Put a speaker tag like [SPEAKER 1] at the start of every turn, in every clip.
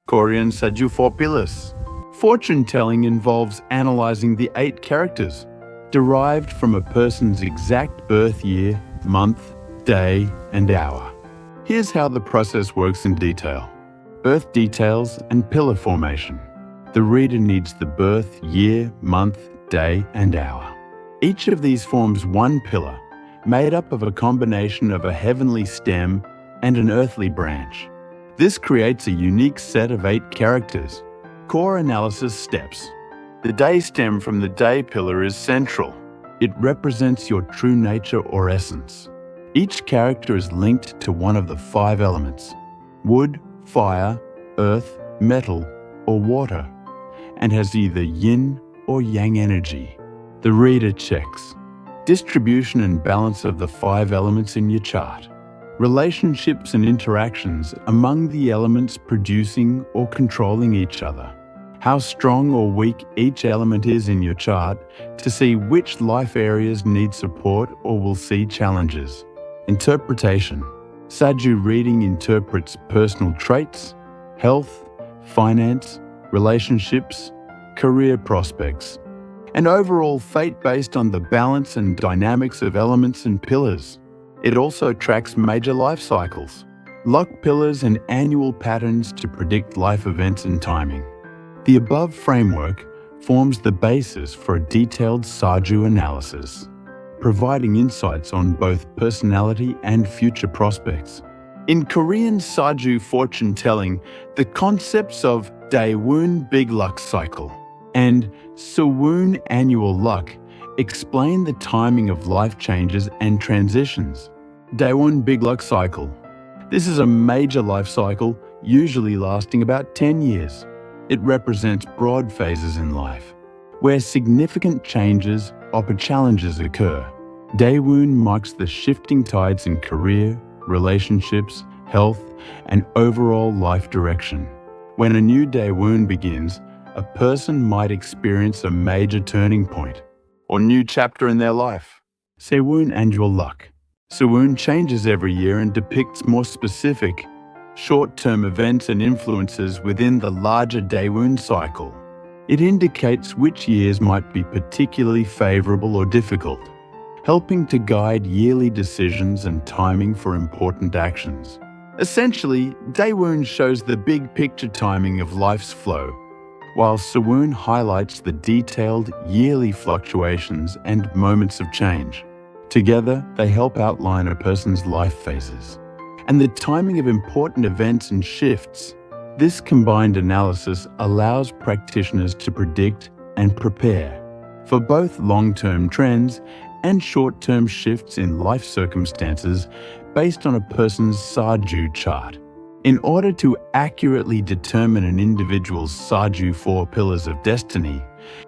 [SPEAKER 1] Korean Saju 4 pillars. Fortune-telling involves analyzing the 8 characters, derived from a person's exact birth year, month, day, and hour. Here's how the process works in detail. Birth details and pillar formation. The reader needs the birth year, month, day, and hour. Each of these forms one pillar, made up of a combination of a heavenly stem and an earthly branch. This creates a unique set of 8 characters. Core analysis steps. The day stem from the day pillar is central. It represents your true nature or essence. Each character is linked to one of the 5 elements: wood, fire, earth, metal, or water, and has either yin or yang energy. The reader checks distribution and balance of the 5 elements in your chart. Relationships and interactions among the elements producing or controlling each other. How strong or weak each element is in your chart to see which life areas need support or will see challenges. Interpretation. Saju reading interprets personal traits, health, finance, relationships, career prospects, and overall fate based on the balance and dynamics of elements and pillars. It also tracks major life cycles, luck pillars, and annual patterns to predict life events and timing. The above framework forms the basis for a detailed Saju analysis, providing insights on both personality and future prospects. In Korean Saju fortune telling, the concepts of Daewon Big Luck Cycle and Sewon Annual Luck explain the timing of life changes and transitions. Daewon Big Luck Cycle. This is a major life cycle, usually lasting about 10 years. It represents broad phases in life, where significant changes or challenges occur. Daewon marks the shifting tides in career, relationships, health, and overall life direction. When a new Daewon begins, a person might experience a major turning point or new chapter in their life. Sewon Annual Luck. Sewon changes every year and depicts more specific, short-term events and influences within the larger Daewon cycle. It indicates which years might be particularly favorable or difficult, helping to guide yearly decisions and timing for important actions. Essentially, Daewon shows the big picture timing of life's flow, while Sewon highlights the detailed yearly fluctuations and moments of change. Together, they help outline a person's life phases and the timing of important events and shifts. This combined analysis allows practitioners to predict and prepare for both long-term trends and short-term shifts in life circumstances based on a person's Saju chart. In order to accurately determine an individual's Saju 4 pillars of destiny,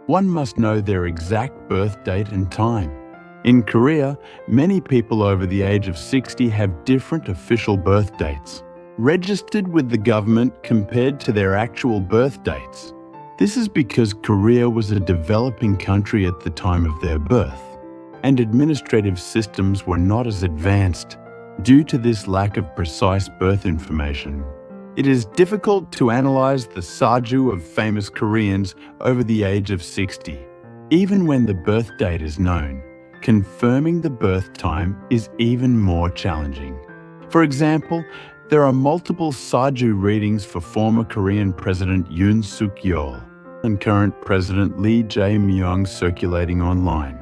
[SPEAKER 1] one must know their exact birth date and time. In Korea, many people over the age of 60 have different official birth dates, registered with the government compared to their actual birth dates. This is because Korea was a developing country at the time of their birth, and administrative systems were not as advanced. Due to this lack of precise birth information, it is difficult to analyze the Saju of famous Koreans over the age of 60. Even when the birth date is known, confirming the birth time is even more challenging. For example, there are multiple Saju readings for former Korean President Yoon Suk-yeol and current President Lee Jae-myung circulating online,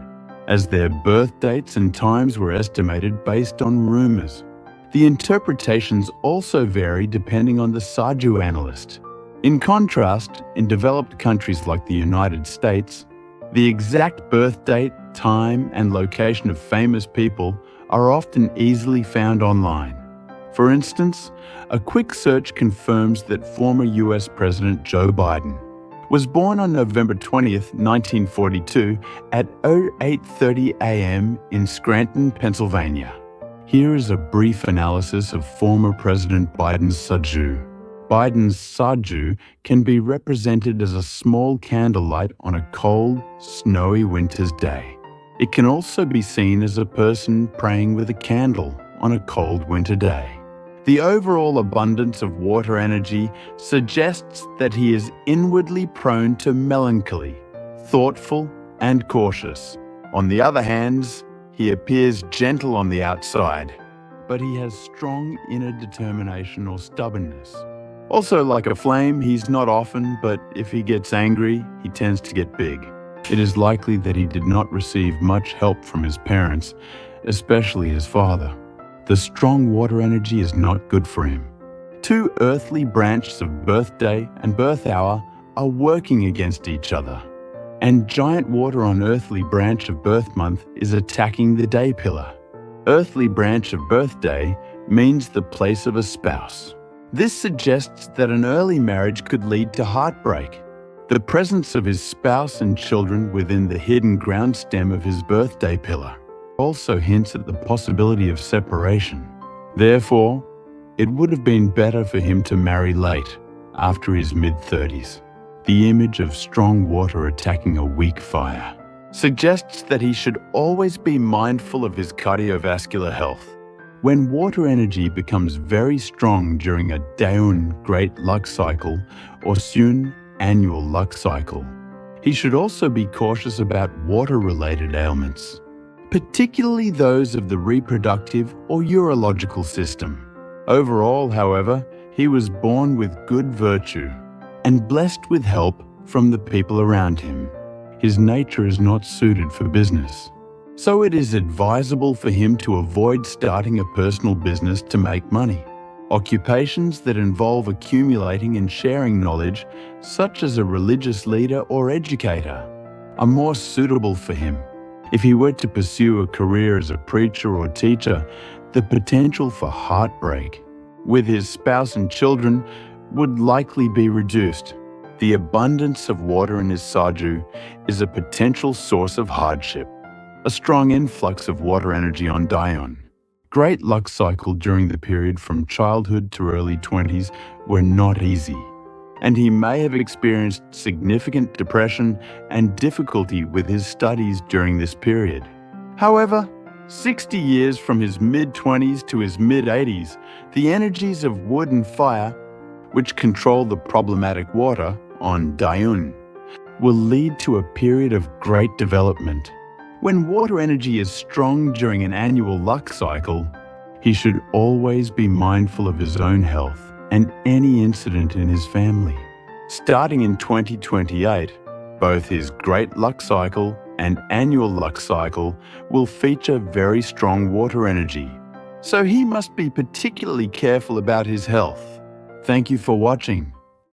[SPEAKER 1] as their birth dates and times were estimated based on rumors. The interpretations also vary depending on the Saju analyst. In contrast, in developed countries like the United States, the exact birth date, time, and location of famous people are often easily found online. For instance, a quick search confirms that former US President Joe Biden was born on November 20th, 1942 at 08:30 a.m. in Scranton, Pennsylvania. Here is a brief analysis of former President Biden's Saju. Biden's Saju can be represented as a small candlelight on a cold, snowy winter's day. It can also be seen as a person praying with a candle on a cold winter day. The overall abundance of water energy suggests that he is inwardly prone to melancholy, thoughtful, and cautious. On the other hand, he appears gentle on the outside, but he has strong inner determination or stubbornness. Also, like a flame, he's not often, but if he gets angry, he tends to get big. It is likely that he did not receive much help from his parents, especially his father. The strong water energy is not good for him. Two earthly branches of birthday and birth hour are working against each other, and giant water on earthly branch of birth month is attacking the day pillar. Earthly branch of birthday means the place of a spouse. This suggests that an early marriage could lead to heartbreak. The presence of his spouse and children within the hidden ground stem of his birthday pillar also hints at the possibility of separation. Therefore, it would have been better for him to marry late, after his mid-30s. The image of strong water attacking a weak fire suggests that he should always be mindful of his cardiovascular health. When water energy becomes very strong during a Daun great luck cycle or Sun annual luck cycle, he should also be cautious about water-related ailments, particularly those of the reproductive or urological system. Overall, however, he was born with good virtue and blessed with help from the people around him. His nature is not suited for business, so it is advisable for him to avoid starting a personal business to make money. Occupations that involve accumulating and sharing knowledge, such as a religious leader or educator, are more suitable for him. If he were to pursue a career as a preacher or teacher, the potential for heartbreak with his spouse and children would likely be reduced. The abundance of water in his Saju is a potential source of hardship. A strong influx of water energy on Daun. Great luck cycle during the period from childhood to early 20s were not easy, and he may have experienced significant depression and difficulty with his studies during this period. However, 60 years from his mid-20s to his mid-80s, the energies of wood and fire, which control the problematic water on Daun, will lead to a period of great development. When water energy is strong during an annual luck cycle, he should always be mindful of his own health and any incident in his family. Starting in 2028, both his great luck cycle and annual luck cycle will feature very strong water energy, so he must be particularly careful about his health. Thank you for watching.